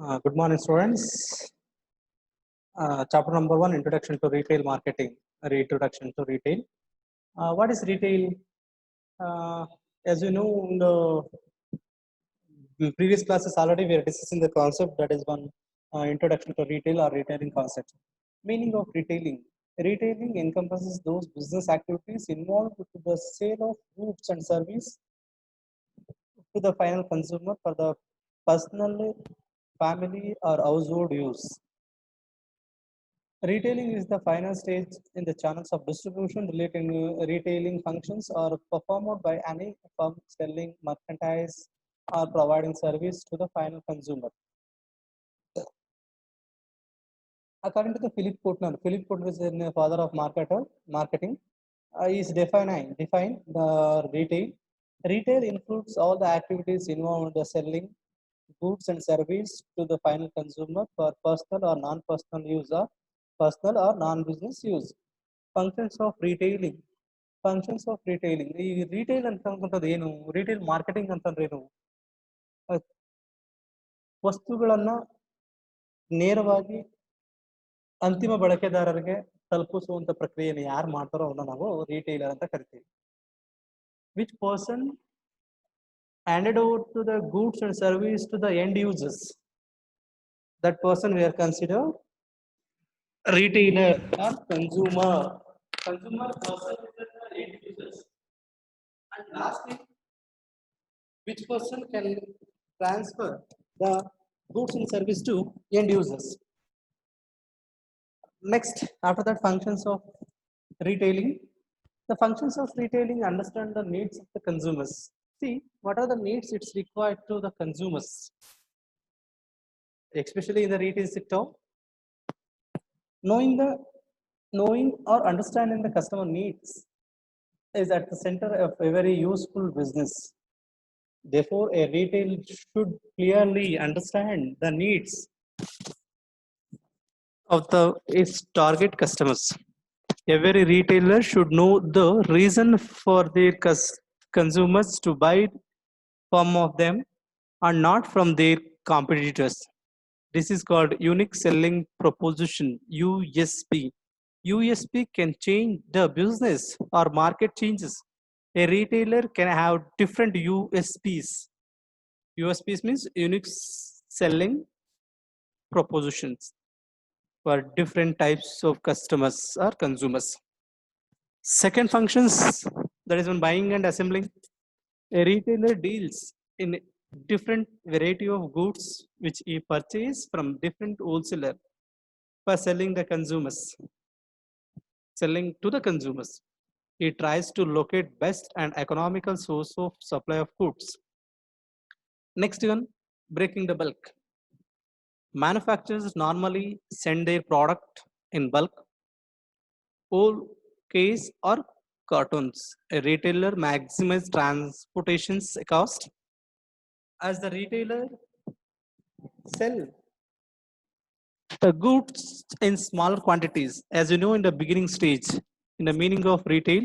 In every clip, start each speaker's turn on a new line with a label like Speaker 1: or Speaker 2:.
Speaker 1: Good morning, students. Chapter number 1, Introduction to Retail Marketing. Introduction to Retail. What is retail? Uh, as you know, in the previous classes already we are discussing the concept, that is one, Introduction to Retail or retailing concept. Meaning of retailing. Retailing encompasses those business activities involved with the sale of goods and service to the final consumer for the personal, family, or household use. Retailing is the final stage in the channels of distribution. Relating retailing functions are performed by any firm selling merchandise or providing service to the final consumer. According to the Philip Portner is the father of marketing. Is define the retail. Retail includes all the activities involved in the selling goods and service to the final consumer for personal or non-personal use or personal or non-business use. Functions of retailing. ಈ retail ಅಂತಕ್ಕಂಥದ್ದು ಏನು? Retail marketing ಅಂತಂದ್ರೆ ಏನು? ವಸ್ತುಗಳನ್ನ ನೇರವಾಗಿ ಅಂತಿಮ ಬಳಕೆದಾರರಿಗೆ ತಲುಪಿಸುವಂತ ಪ್ರಕ್ರಿಯೆಯನ್ನು ಯಾರು ಮಾಡ್ತಾರೋ ಅವನ್ನ ನಾವು ರಿಟೇಲರ್ ಅಂತ ಕರಿತೀವಿ. Which person handed over to the goods and service to the end users, that person we are consider retailer or consumer person is the end users. And lastly, which person can transfer the goods and service to end users. Next, after that, functions of retailing. The functions of retailing understand the needs of the consumers. See, what are the needs it's required to the consumers, especially in the retail sector. Knowing or understanding the customer needs is at the center of a very useful business. Therefore, a retail should clearly understand the needs of its target customers. Every retailer should know the reason for their consumers to buy from of them and not from their competitors. This is called unique selling proposition, USP. USP can change the business or market changes. A retailer can have different USPs. USPs means unique selling propositions for different types of customers or consumers. Second functions, that is when buying and assembling. A retailer deals in different variety of goods which he purchase from different wholesaler for selling to the consumers. He tries to locate best and economical source of supply of goods. Next one, breaking the bulk. Manufacturers normally send their product in bulk, whole case or cartons. A retailer maximizes transportation cost. As the retailer sell the goods in smaller quantities, as you know in the beginning stage, in the meaning of retail,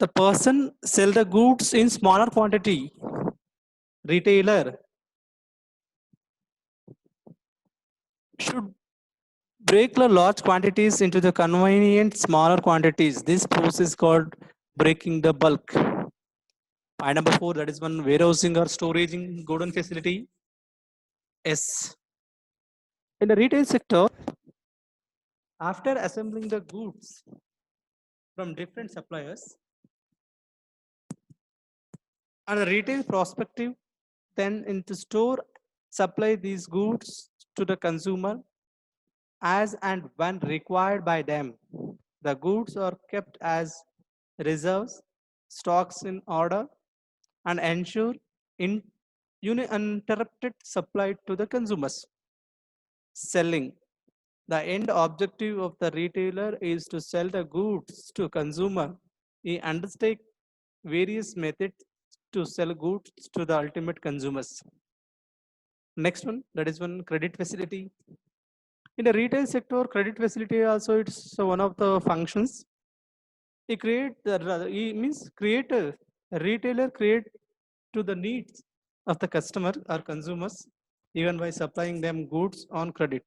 Speaker 1: the person sell the goods in smaller quantity. Retailer should break the large quantities into the convenient smaller quantities. This process is called breaking the bulk. Point number 4, that is one, warehousing or storaging golden facility. S. In the retail sector, after assembling the goods from different suppliers, and the retail perspective, then into store supply these goods to the consumer as and when required by them. The goods are kept as reserves, stocks in order, and ensure uninterrupted supply to the consumers. Selling. The end objective of the retailer is to sell the goods to consumer. He undertakes various methods to sell goods to the ultimate consumers. Next one, that is one, credit facility. In the retail sector, credit facility also it's one of the functions. He create a retailer create to the needs of the customer or consumers even by supplying them goods on credit.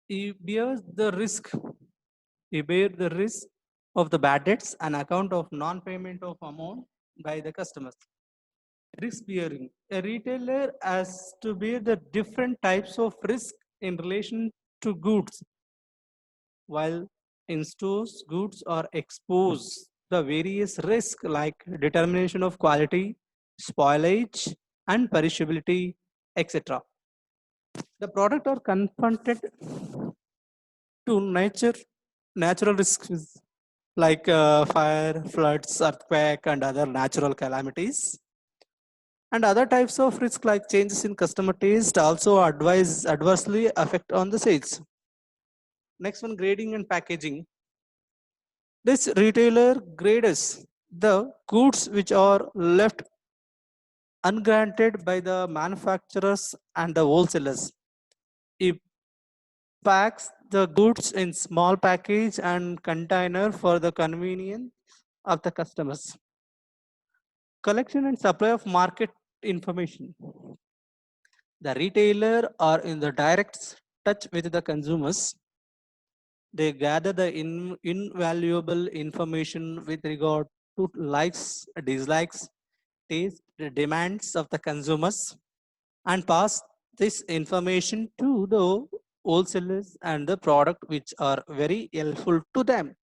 Speaker 1: He bears the risk. He bear the risk of the bad debts and account of non-payment of amount by the customers. Risk bearing. A retailer has to bear the different types of risk in relation to goods, while in stores goods are exposed the various risks like determination of quality, spoilage, and perishability, etc. The product are confronted to natural risks like fire, floods, earthquake, and other natural calamities. And other types of risk like changes in customer taste also adversely affect on the sales. Next one, grading and packaging. This retailer grades the goods which are left ungranted by the manufacturers and the wholesalers. It packs the goods in small package and container for the convenience of the customers. Collection and supply of market information. The retailer are in the direct touch with the consumers. They gather the invaluable information with regard to likes, dislikes, taste, the demands of the consumers, and pass this information to the wholesalers and the product which are very helpful to them.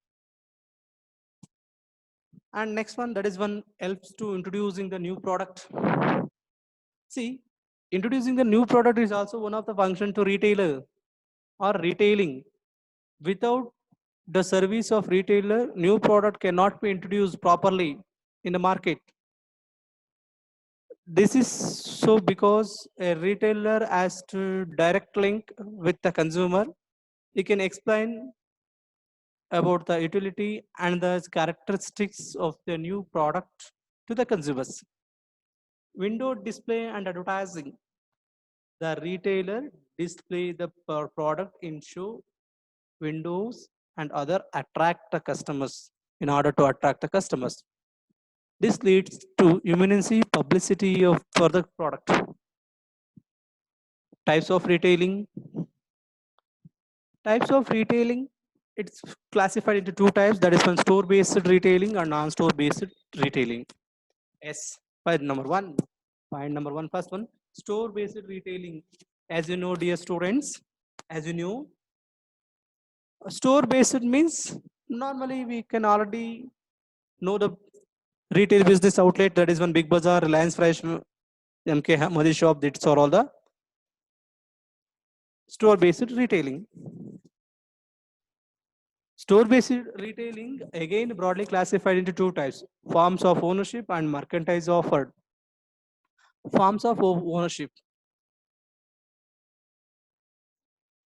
Speaker 1: And next one, that is one helps to introducing the new product. See, introducing the new product is also one of the function to retailer or retailing. Without the service of retailer, new product cannot be introduced properly in the market. This is so because a retailer has to direct link with the consumer. He can explain about the utility and the characteristics of the new product to the consumers. Window display and advertising. The retailer display the product in show windows and other attract the customers in order to attract the customers. This leads to imminency publicity of further product. Types of retailing. Types of retailing, it's classified into two types, that is one store-based retailing and non-store-based retailing. Yes, point number one. Point number one, first one, store-based retailing. As you know, dear students, as you know, store-based means normally we can already know the retail business outlet, that is one Big Bazaar, Reliance Fresh, MK Modi Shop, that's all the store-based retailing. Store-based retailing again broadly classified into two types: forms of ownership and merchandise offered. Forms of ownership: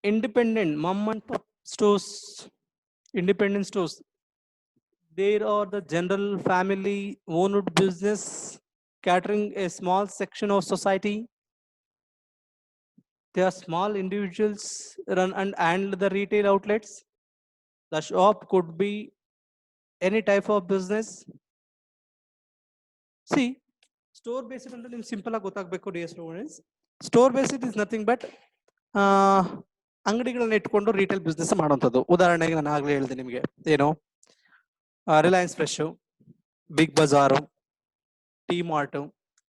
Speaker 1: independent mom and pop stores, independent stores. There are the general family owned business catering a small section of society. They are small individuals run and handle the retail outlets. The shop could be any type of business. See, store based ಅಂದ್ರೆ ನಿಮ್ಗೆ simple ಆಗಿ ಗೊತ್ತಾಗಬೇಕು dear students. Store based is nothing but ಅಂಗಡಿಗಳನ್ನ ಇಟ್ಕೊಂಡು retail business ಮಾಡುವಂಥದ್ದು. ಉದಾಹರಣೆಗೆ ನಾನು ಆಗ್ಲೇ ಹೇಳಿದೆ ನಿಮಗೆ ಏನು, Reliance Fresh, Big Bazaar, T Mart,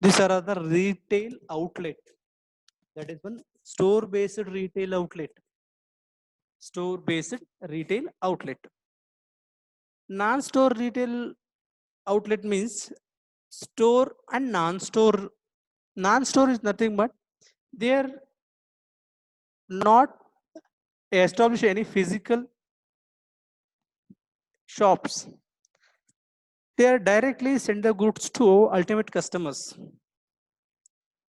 Speaker 1: this are the retail outlet. That is one store based retail outlet. Store based retail outlet. Non-store retail outlet means store and non-store. Non-store is nothing but they are not establish any physical shops. They are directly send the goods to ultimate customers.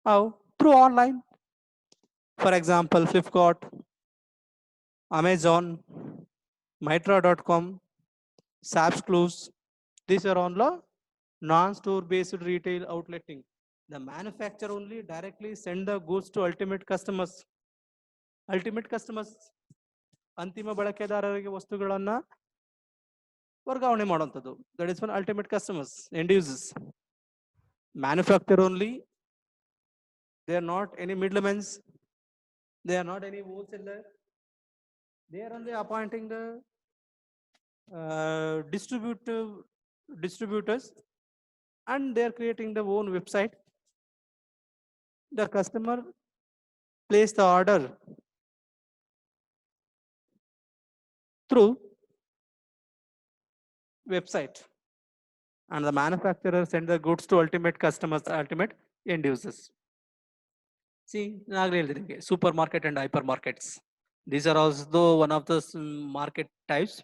Speaker 1: How? Through online. For example, Flipkart, Amazon, Mytra.com, Saps Close. These are all non-store based retail outletting. The manufacturer only directly send the goods to ultimate customers. Ultimate customers, ಅಂತಿಮ ಬಳಕೆದಾರರಿಗೆ ವಸ್ತುಗಳನ್ನ ವರ್ಗಾವಣೆ ಮಾಡುವಂಥದ್ದು. That is one ultimate customers, end users. Manufacturer only They are not any middlemen. They are not any wholesaler. They are only appointing the distributors, and they are creating their own website. The customer place the order through website, and the manufacturer send the goods to ultimate customers, ultimate end users. See, supermarket and hypermarkets. These are also one of the market types